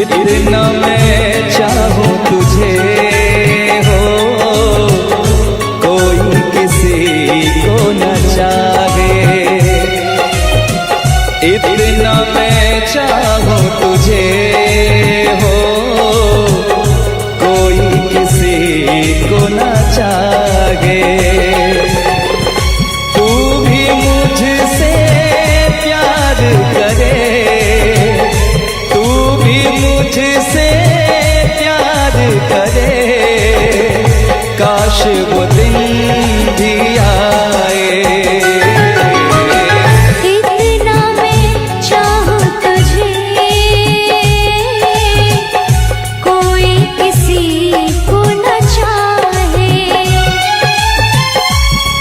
इतना मैं चाहूं तुझे हो, कोई किसी को न चाहे। इतना मैं चाहूं तुझे हो, कोई किसी को न चाहे। तू भी मुझसे प्यार करे, मुझसे प्यार करे, काश वो दिन भी आए। इतना मैं चाहूं तुझे, कोई किसी को न चाहे।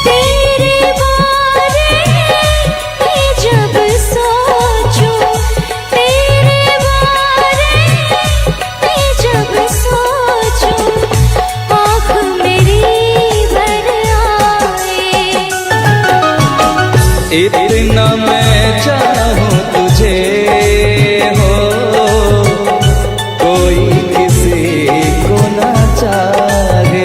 तेरे बारे में जब सोचूं, इतना मैं चाहूं तुझे हो, कोई किसी को न चाहे।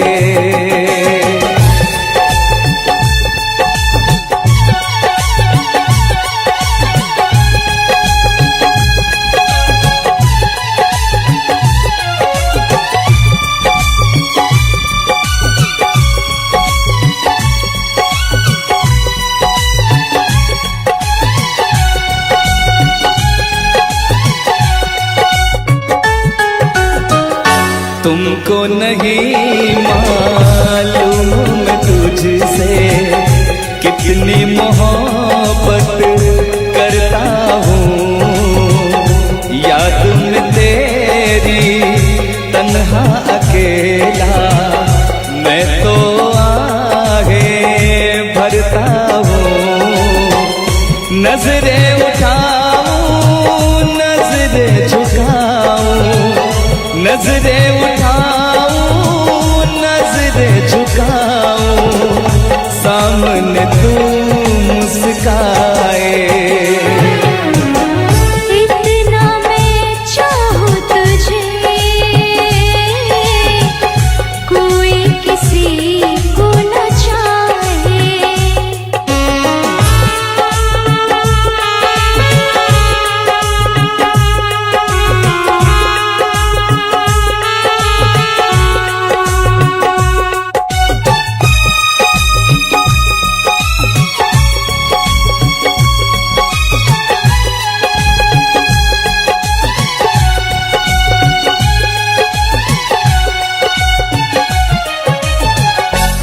तुमको नहीं मालूम मैं तुझसे कितनी मोहब्बत करता हूँ। याद में तेरी तन्हा अकेला मैं तो आगे भरता हूँ। नजरें उठाऊं, नजरें झुकाऊं, नजरें उठाऊं, नजरें झुकाऊं, सामने तू मुस्काए। इतना मैं चाहूं तुझे, कोई किसी को न चाहे।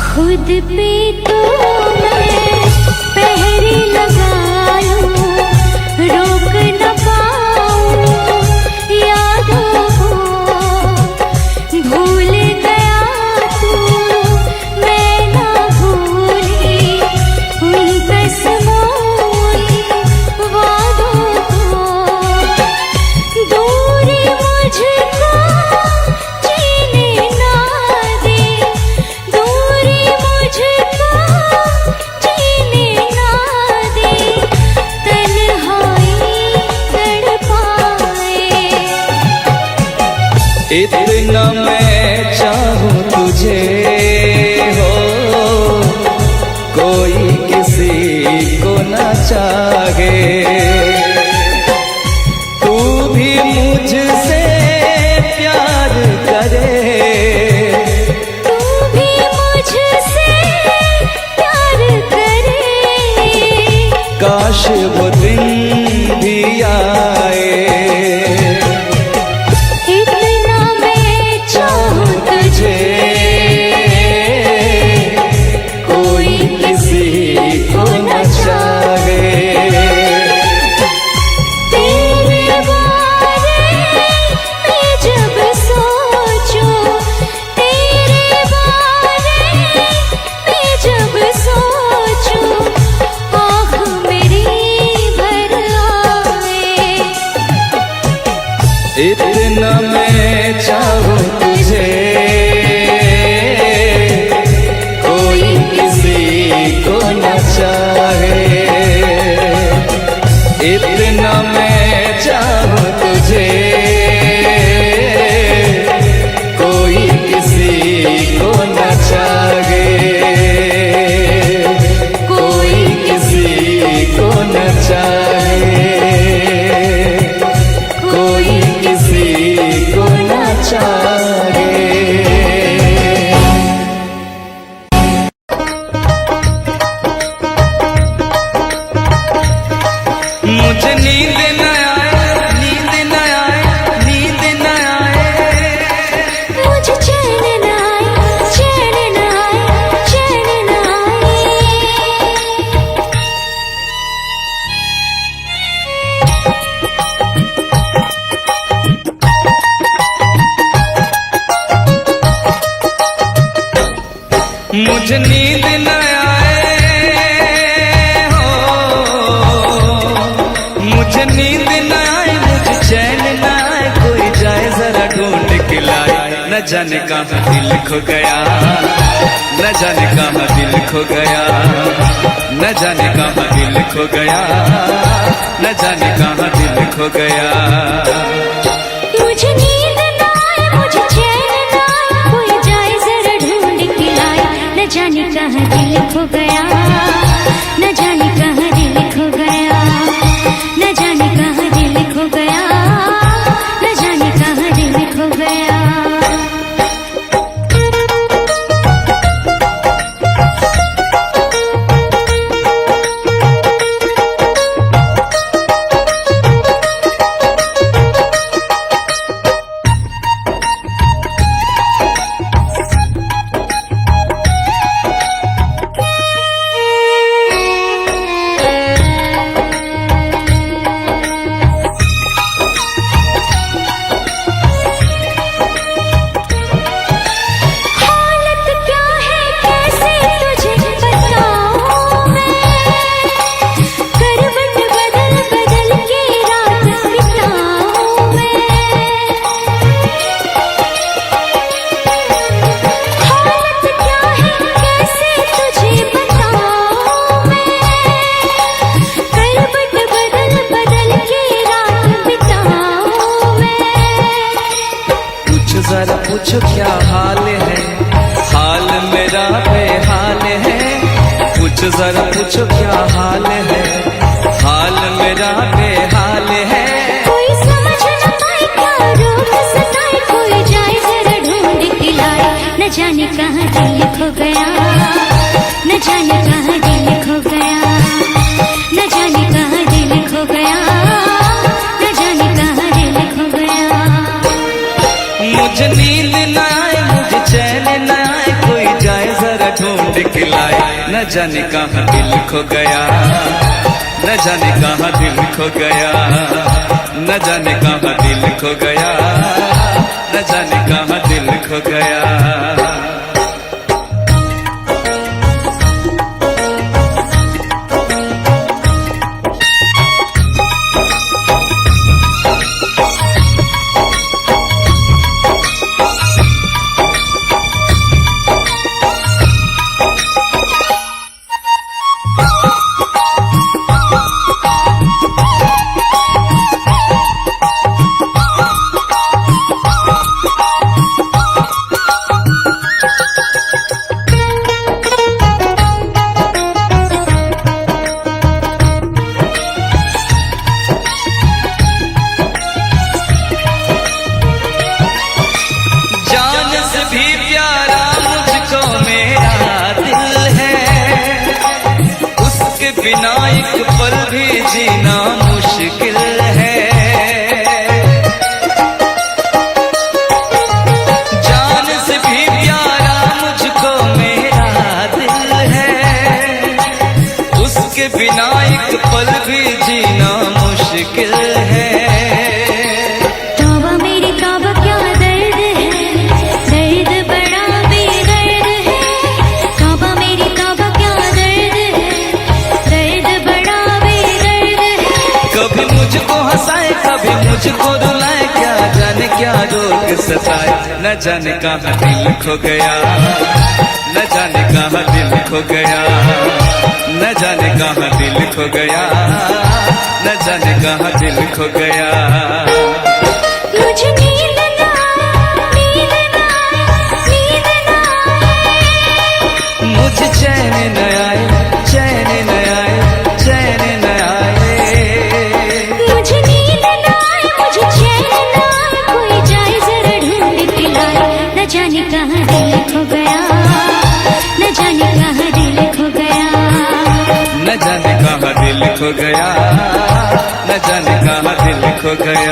खुद पे तो मैं पहरे लगा लूं, रोक न पाऊं यादों को। भूल गया तू, मैं ना भूली उन कसमों वादों को। दूरी मुझको जीने ना दे, दूरी मुझको जीने ना दे, तन्हाई तड़पाए। इतना मैं चाहूं तुझे हो, कोई किसी को न चाहे। तू भी मुझसे प्यार करे, तू भी मुझसे प्यार करे, काश वो दिन भी आए। इतना मैं चाहूं तुझे, कोई किसी को न चाहे। तेरे बारे में जब सोचूं, तेरे बारे में जब सोचूं, आँख मेरी भर आए। इतना मैं चाहूं तुझे, कोई किसी को न जाने कहाँ दिल खो गया, न जाने कहाँ दिल खो गया, न जाने कहाँ दिल खो गया, न जाने कहाँ दिल खो गया। मुझे नींद ना आए, मुझे चैन ना आए, कोई जाए जरा ढूंढ के लाए, न जाने कहाँ दिल खो गया, न जाने कहाँ दिल खो गया, न जाने कहाँ दिल खो गया, न जाने कहाँ दिल खो गया। जरा पूछो क्या हाल है, हाल मेरा बेहाल है। पूछो जरा पूछो क्या हाल है, हाल मेरा बेहाल है। कोई समझ न पाए क्या रोग सताए, कोई जाए जरा ढूंढ के लाए, न जाने कहाँ दिल खो गया, न जाने कहाँ दिल खो गया, न जाने कहाँ दिल खो गया, न जाने कहाँ दिल खो गया। मुझे नींद न आए, मुझे चैन न आए, कोई जाए जरा ढूंढ के लाए, न जाने कहाँ दिल खो गया, न जाने कहाँ दिल खो गया, न जाने कहाँ दिल खो गया, न जाने कहाँ दिल खो गया। बिना एक पल भी जीना मुश्किल है। जान से भी प्यारा मुझको मेरा दिल है, उसके बिना एक पल भी जीना मुश्किल है। तौबा मेरी तौबा क्या दर्द है, दर्द बड़ा बेदर्द है। तौबा मेरी तौबा क्या दर्द है, दर्द बड़ा बेदर्द है। कभी मुझको हंसाए कभी मुझको रुलाए, क्या जाने क्या रोग सताए। न जाने कहाँ दिल खो गया, न जाने कहाँ दिल खो गया, न जाने कहाँ दिल खो गया, न जाने कहाँ दिल खो गया। मुझे नींद ना आए, नींद ना आए, नींद ना आए। मुझे चैन न आए, चैन न आए, चैन न आए। मुझे नींद ना आए, मुझे चैन ना आए, कोई जाए जरा ढूंढ के लाए। न जाने कहाँ दिल खो गया, न जाने कहाँ दिल खो गया, न जाने कहाँ दिल खो गया, न जाने कहाँ दिल खो गया,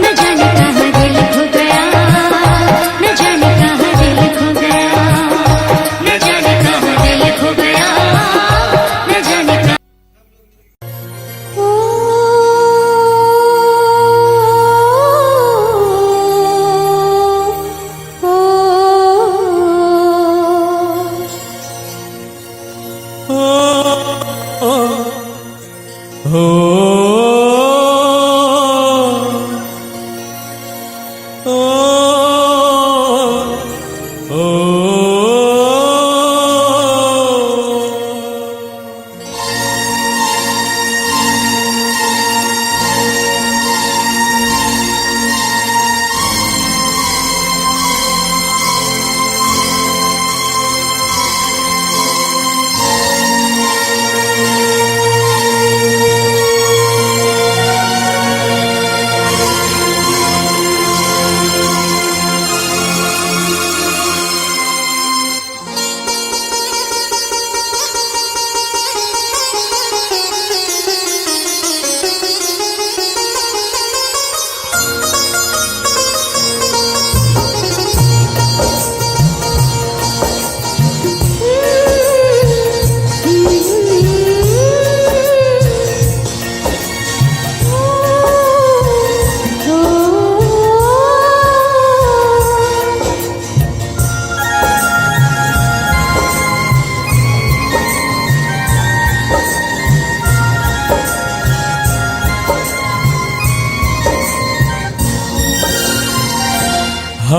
न जाने कहाँ दिल खो गया, न जाने कहाँ दिल खो गया, न जाने कहाँ दिल खो गया, न जाने कहाँ।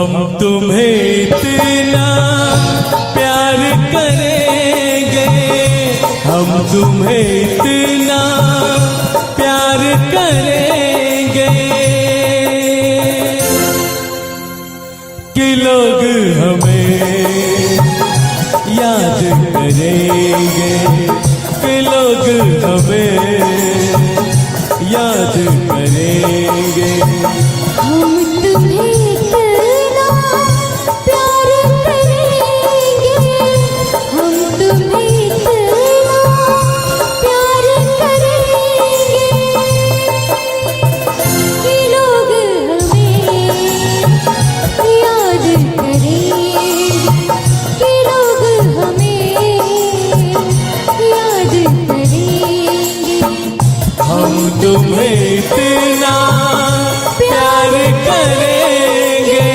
हम तुम्हें इतना प्यार करेंगे, हम तुम्हें इतना प्यार करेंगे कि लोग हमें याद करेंगे, कि लोग हमें याद करेंगे। हम तुम्हें इतना प्यार करेंगे, हम तुम्हें इतना प्यार करेंगे कि लोग हमें याद करेंगे, कि लोग हमें याद करेंगे। हम तुम्हें इतना प्यार करेंगे।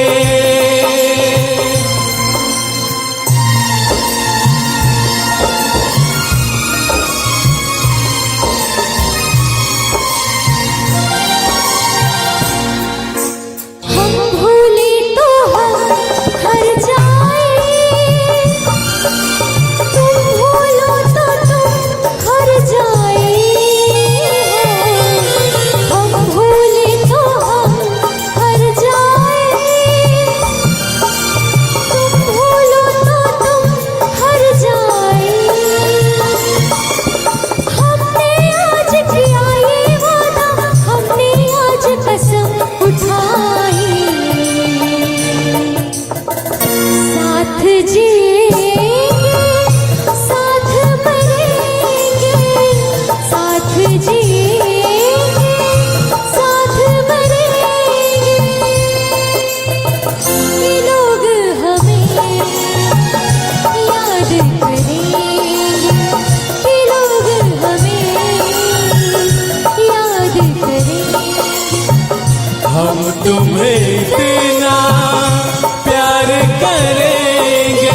हम भूले तो हम हर जाए, तुम भूलो तो तुम हर जाए। हम भूले तो हम हर जाए, तुम भूलो तो तुम हर जाए। हमने आज किया ये वादा, हमने आज कसम उठाई, साथ जिएंगे साथ मरेंगे, साथ जिएंगे साथ मरेंगे कि लोग हमें याद करेंगे, कि लोग हमें याद करेंगे। हम तुम्हें इतना प्यार करेंगे।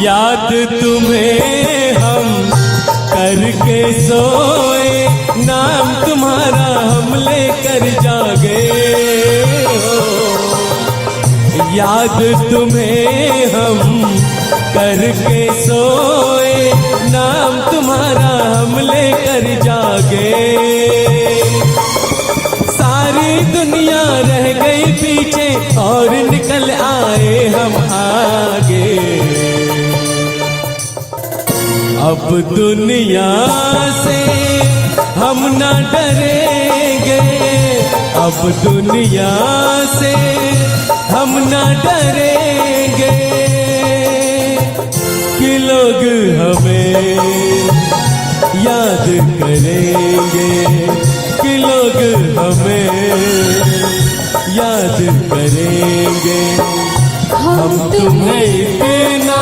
याद तुम्हें हम करके सोए, नाम तुम्हारा हम लेकर जागे हो। याद तुम्हें हम करके सोए, नाम तुम्हारा हम लेकर जागे। सारी दुनिया रह गई पीछे और निकल आए हम आगे। अब दुनिया से हम न डरेंगे, अब दुनिया से हम न डरेंगे कि लोग हमें याद करेंगे, कि लोग हमें याद करेंगे। हम तुम्हें इतना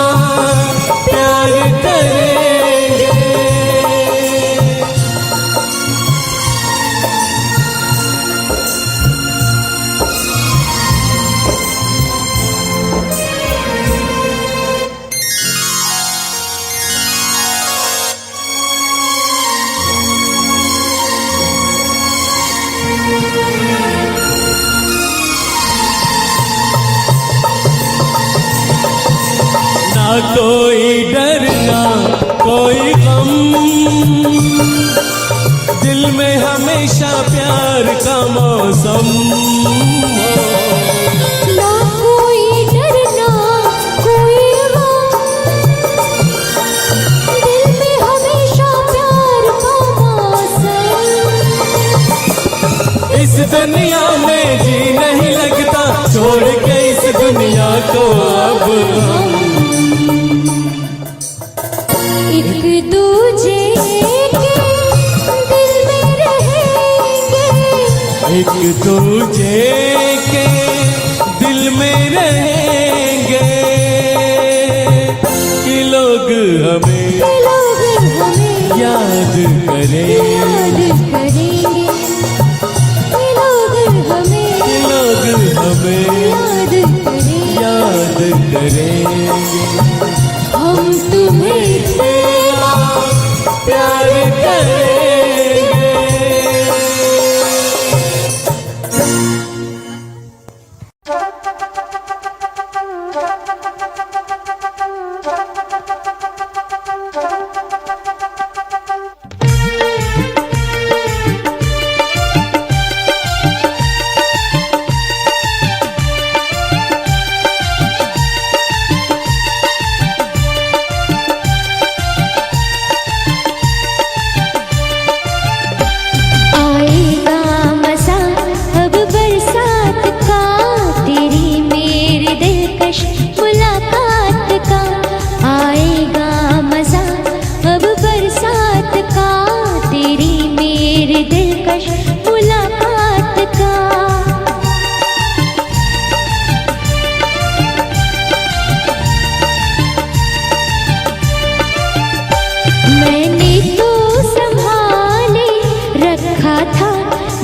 प्यार करेंगे। ना कोई डर ना कोई गम, दिल में हमेशा प्यार का मौसम हो। ना कोई डर ना कोई गम, दिल में हमेशा प्यार का मौसम। इस दुनिया में जी नहीं लगता, छोड़ के इस दुनिया को अब हम एक दूजे के दिल में रहेंगे, एक दूजे के दिल में रहेंगे कि लोग हमें याद करेंगे। करेंगे, याद करेंगे। हम तुम्हें तेरा प्यार करेंगे।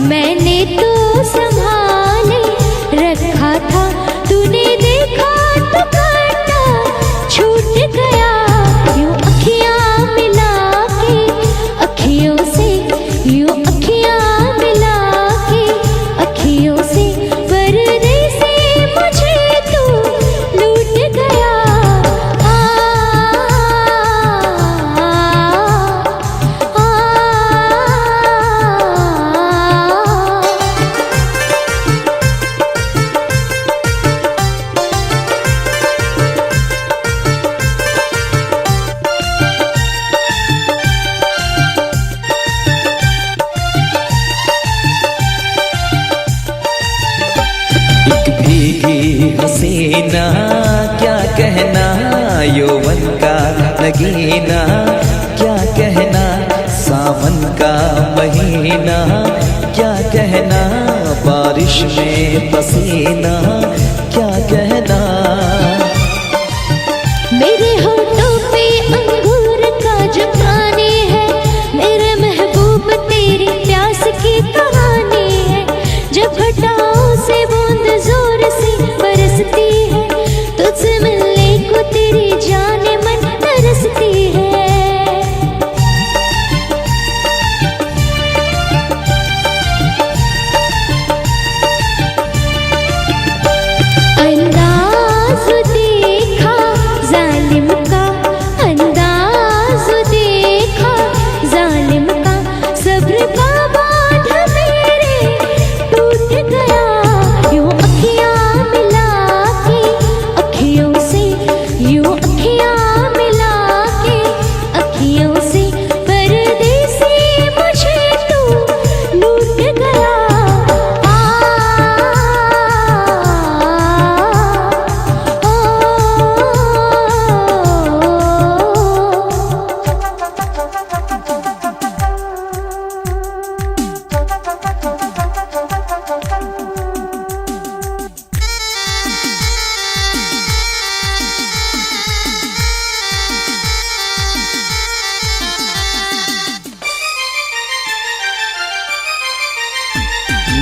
मैंने तो संभाले रखा था, तूने देखा तो काटा छूट गया। यूं अखियां मिला के अखियों से, यूं अखियां मिला के अखियों से, पर्दे से मुझे तू लूट गया। हसीना क्या कहना, यौवन का नगीना क्या कहना, सावन का महीना क्या कहना, बारिश में पसीना क्या कहना। मेरे होठों पे अंगूर का जो पानी है, मेरे महबूब तेरी प्यास की कहानी है। जब घटाओं से बूंद जोर से बरसती है, तुझसे मिलने को तेरी जाने मन तरसती है। अंदाज देखा जालिम का, अंदाज देखा जालिम का, सब्र का बांध मेरे टूट गया। यूं अखियां मिला के अखियों से, यूं अखियां मिला के अखियों से, पर्दे से मुझे तू लूट गया।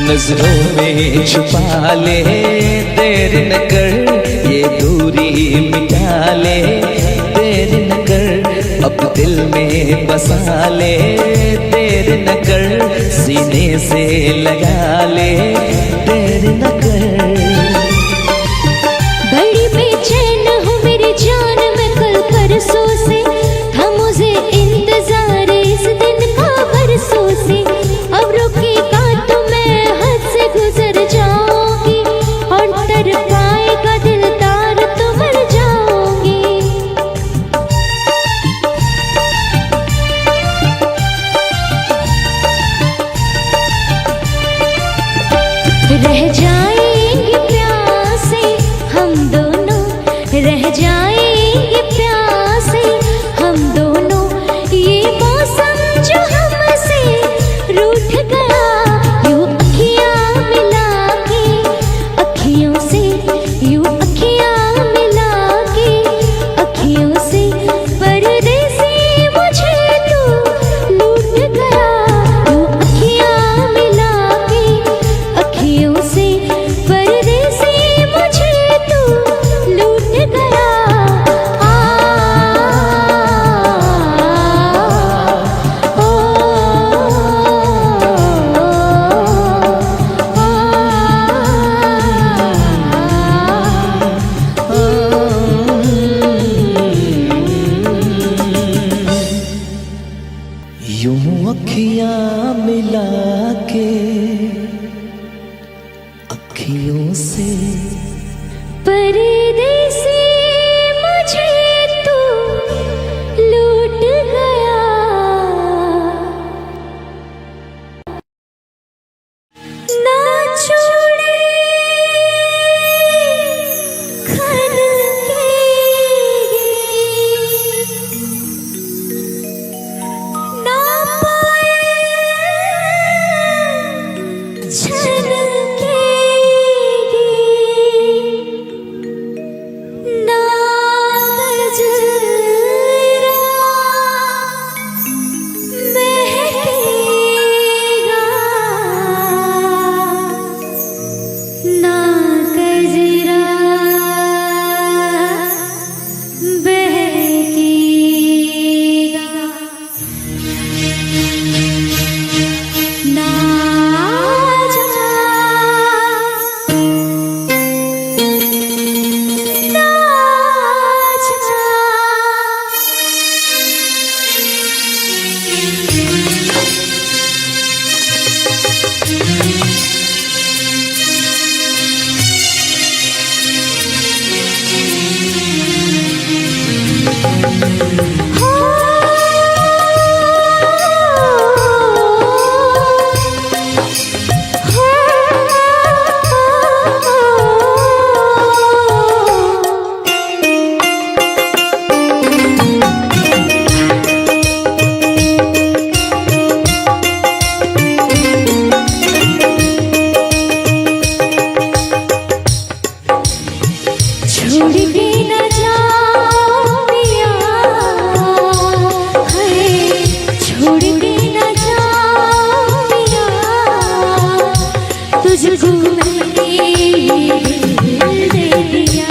नजरों में छुपा ले, देर न कर ये दूरी मिटा ले, देर न कर अब दिल में बसा ले, देर न कर सीने से लगा ले, देर न कर। बड़ी बेचैन हूँ मेरी जान मैं कल परसों से, था मुझे इंतजार इस दिन का बरसों से। अब रुकेगा तो मैं हद से गुजर जाऊंगी, और डर पाएगा दिलदार तो मर जाऊंगी। रह जाएंगे प्यासे हम दोनों, रह जाएंगे प्यासे हम दोनों, ये मौसम जो हमसे रूठ गया। यूं अखियां मिला के अखियों से, यूं अखियां मिला के अखियों से, पर्दे से मुझे तू लूट गया। यूं अखियां मिला के अखियों से, पर्दे से बहकेगा ना जा, ना जा। छोड़ के न जाओ पिया, है छोड़ के न जाओ पिया, तुझको मैंने दिल दे दिया,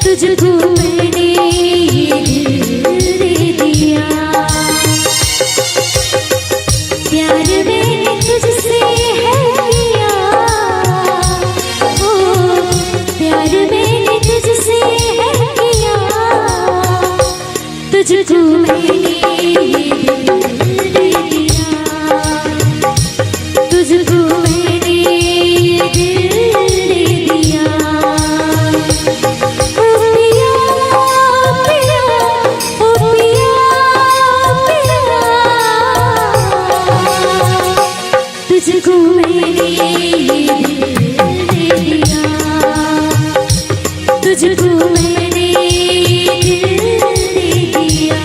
तुझको मैंने दिल दे दिया। प्यार मैंने तुझसे है किया, प्यार मैंने तुझसे है किया, तुझको मैंने दिल दे दिया, तुझको मैंने दिल दे दिया। ओ पिया पिया, ओ पिया पिया, तुझको मैंने दिल दे दिया, तुझको मैंने दिल दे दिया।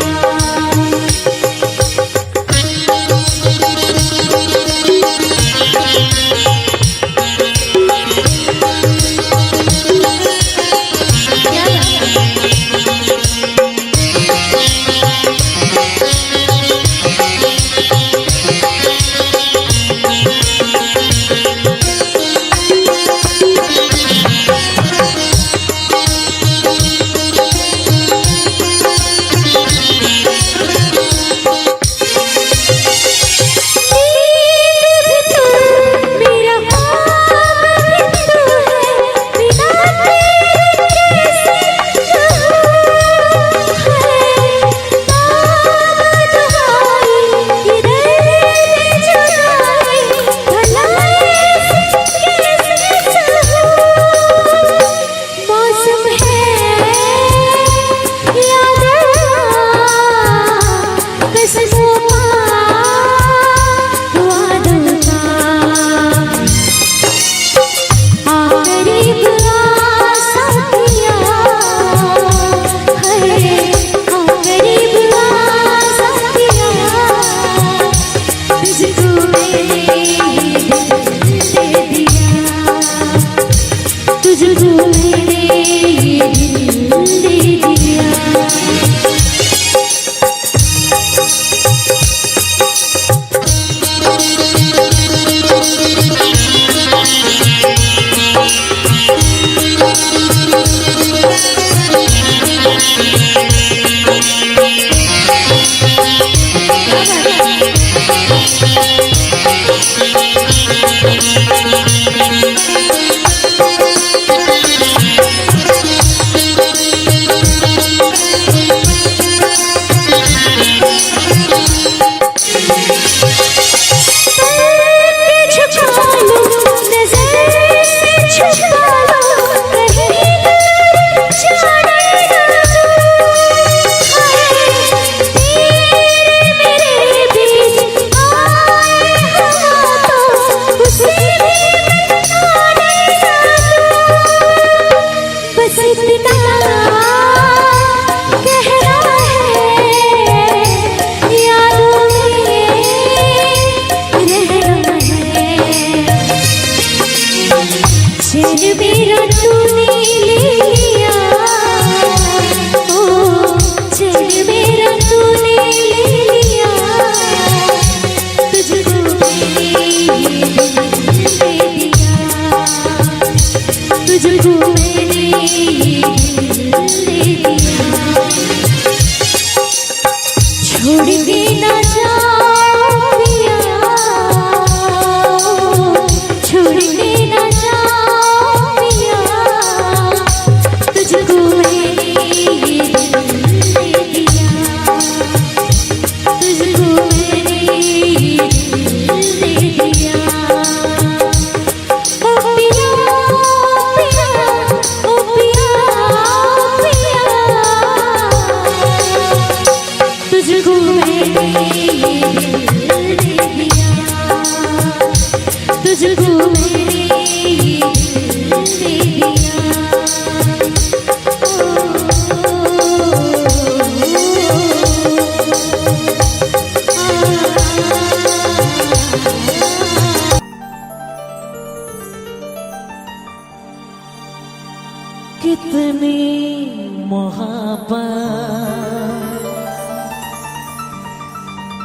मोहब्बत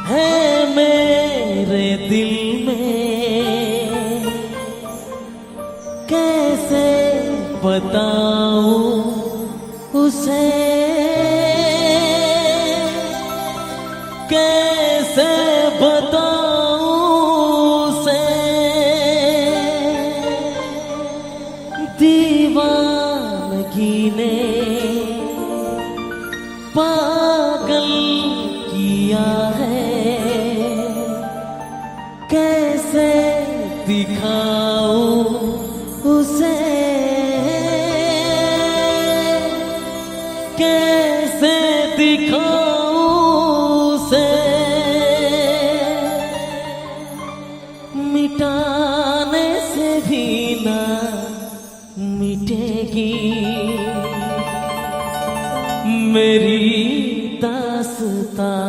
है मेरे दिल में, कैसे बताऊं उसे, कैसे बताऊं उसे। दीवानगी ने पागल किया है, कैसे दिखाऊं उसे, कैसे दिखाऊं उसे। मिटाने से भी ना मिटेगी मेरी दास्तां।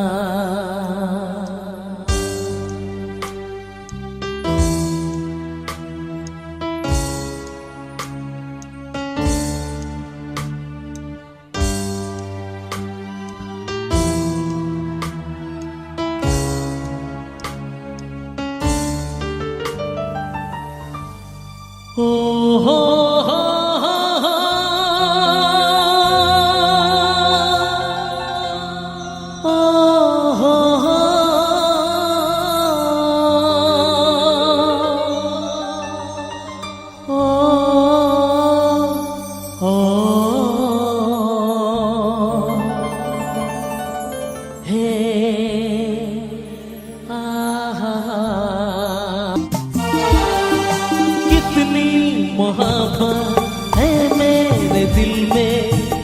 ओ हो हो हो हो हो हो हो हे कितनी मोहब्बत है मेरे दिल में,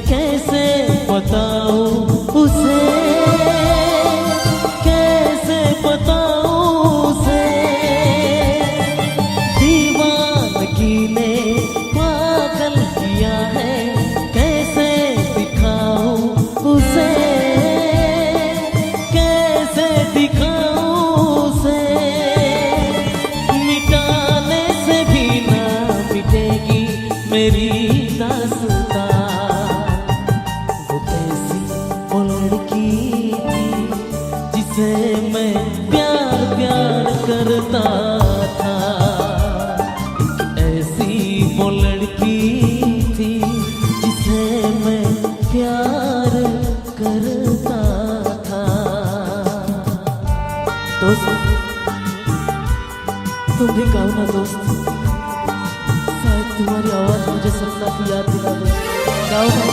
कैसे बताऊं उसे, कैसे बताऊं उसे। दीवानगी ने पागल किया है, कैसे दिखाऊं उसे, कैसे दिखाऊं उसे। मिटाने से भी ना मिटेगी मेरी दास्तां। वो कैसी वो लड़की थी जिसे मैं प्यार प्यार करता था, ऐसी वो लड़की थी जिसे मैं प्यार करता था। दोस्त तुम भी गाओ ना दोस्त, शायद तुम्हारी आवाज मुझे सपना की याद दिला दे। गाओ ना।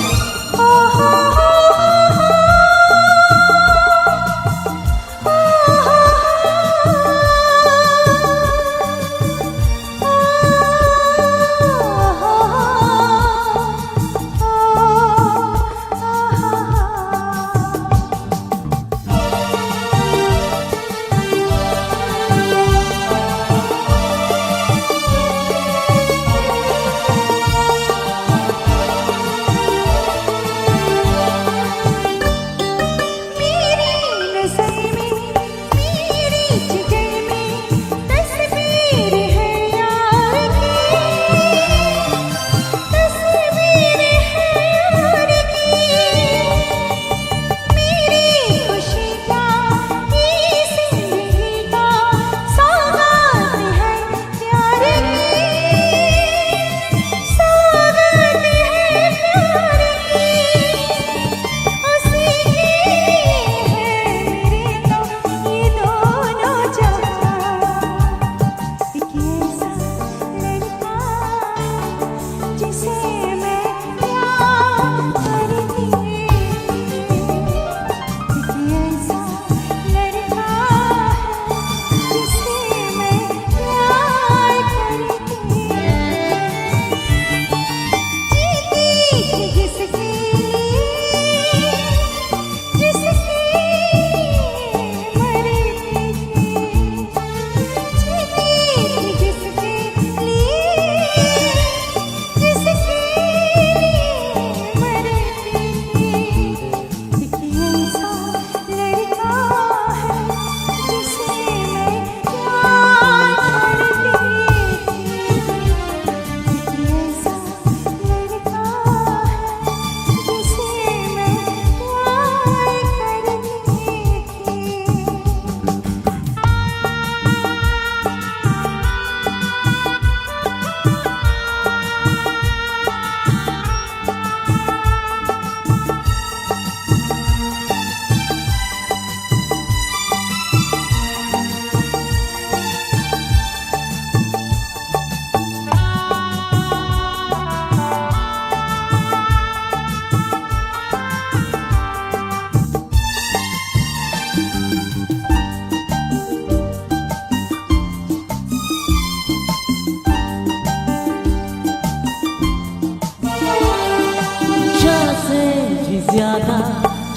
से भी ज्यादा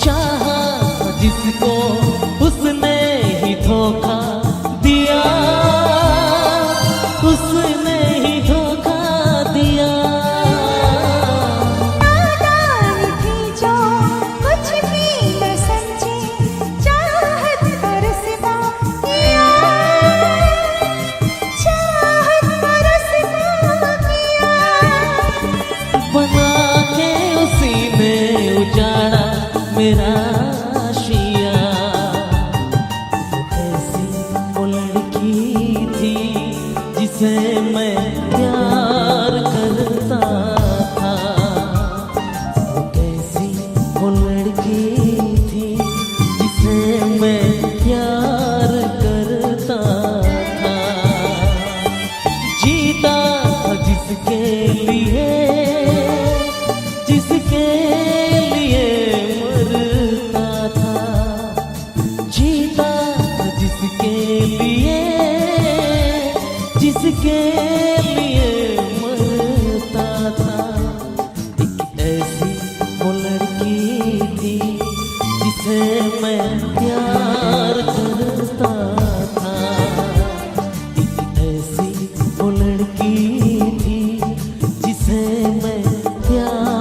चाहा जिसको उसने ही धोखा दिया, उसने ही धोखा दिया। नादान थी जो कुछ भी न समझी, चाहत पर सिवा किया, चाहत पर सिवा किया। बना के उसी ने उजाड़ा मेरा आशिया। ऐसी वो लड़की थी जिसे मैं प्यार करता था। ऐसी वो लड़की थी जिसे मैं प्यार करता था। जीता था जिसके लिए, जिसके लिए मरता था। जीता था जिसके लिए, जिसके लिए मरता था। एक ऐसी वो लड़की थी जिसे मैं प्यार करता था। एक ऐसी वो लड़की थी जिसे मैं प्यार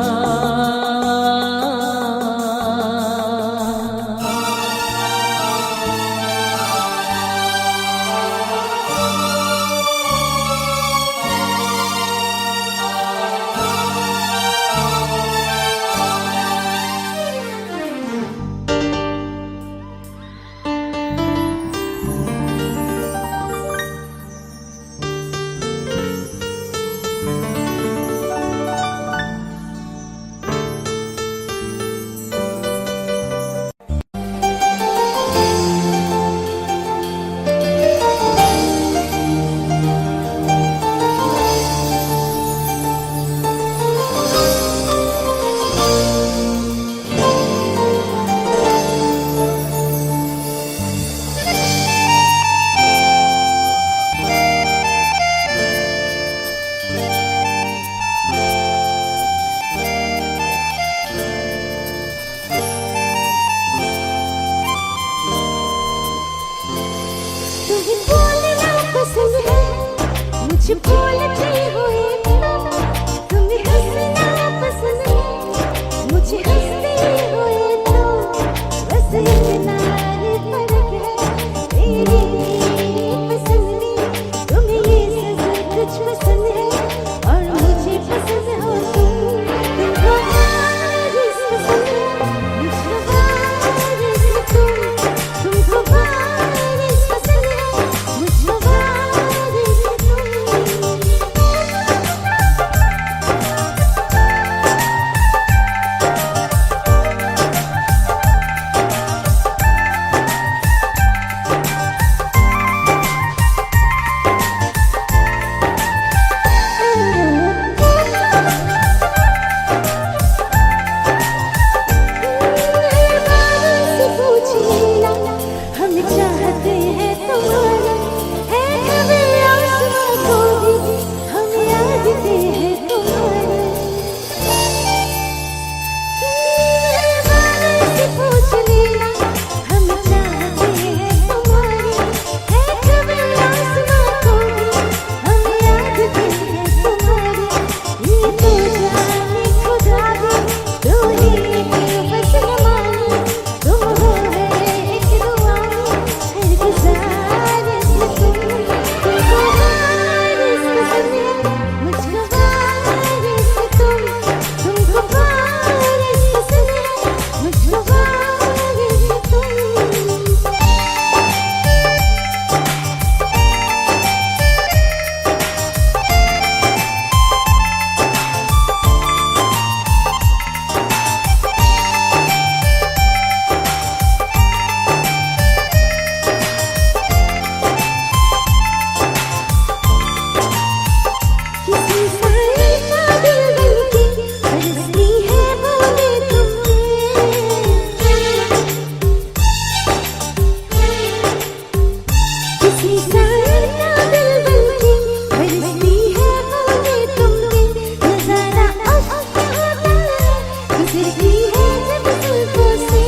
बजती है जब जुल्फों से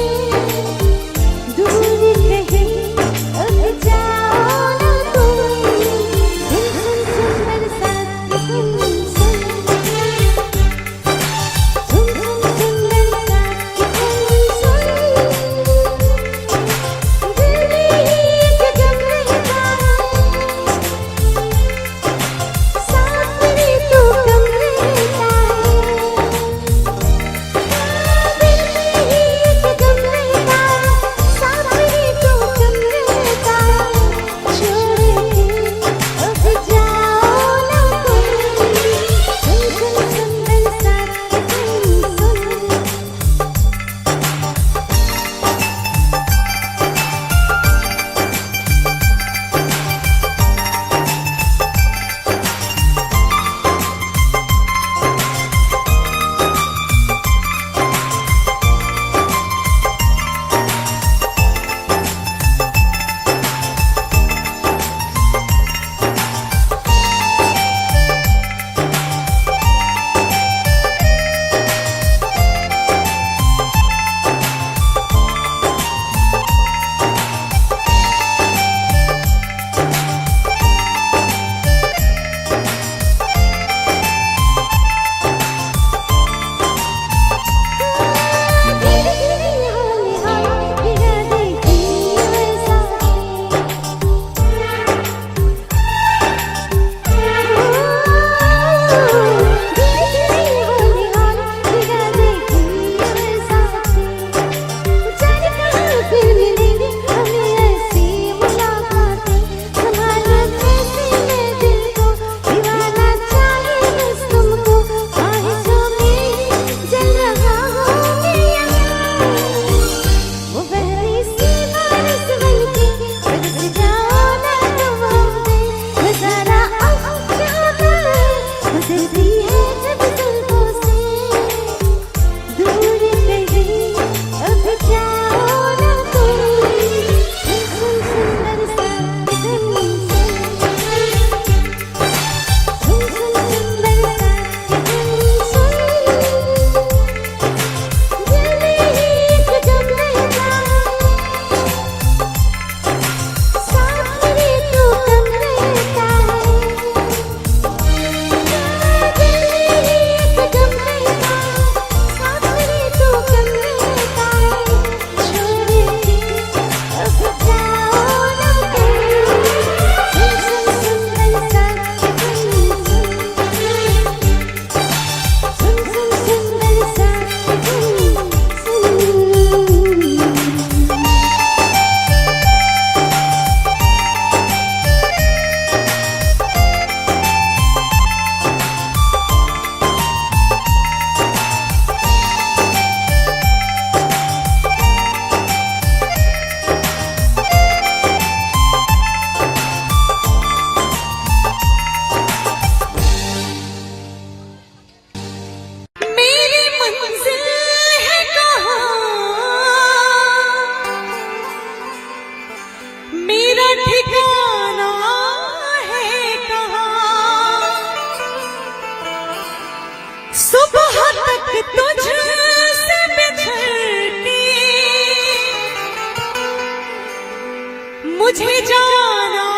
दूर कहीं अब जाओ ना तुम। सुन सुन सुन बरसात की धुन सुन, सुन सुन सुन बरसात की धुन सुन। दिल में एक गम रहता है, साथ में तू कम रहता है। दिल में एक गम रहता है, साथ में तू कम रहता है। छोड़ के अब जाओ ना तुम। सुन सुन सुन बरसात की धुन सुन। तुझसे बिछड़ के मुझे जाना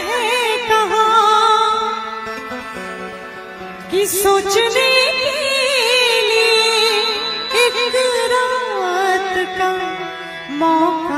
है कहाँ, कि सोचने के लिए एक रात का मौका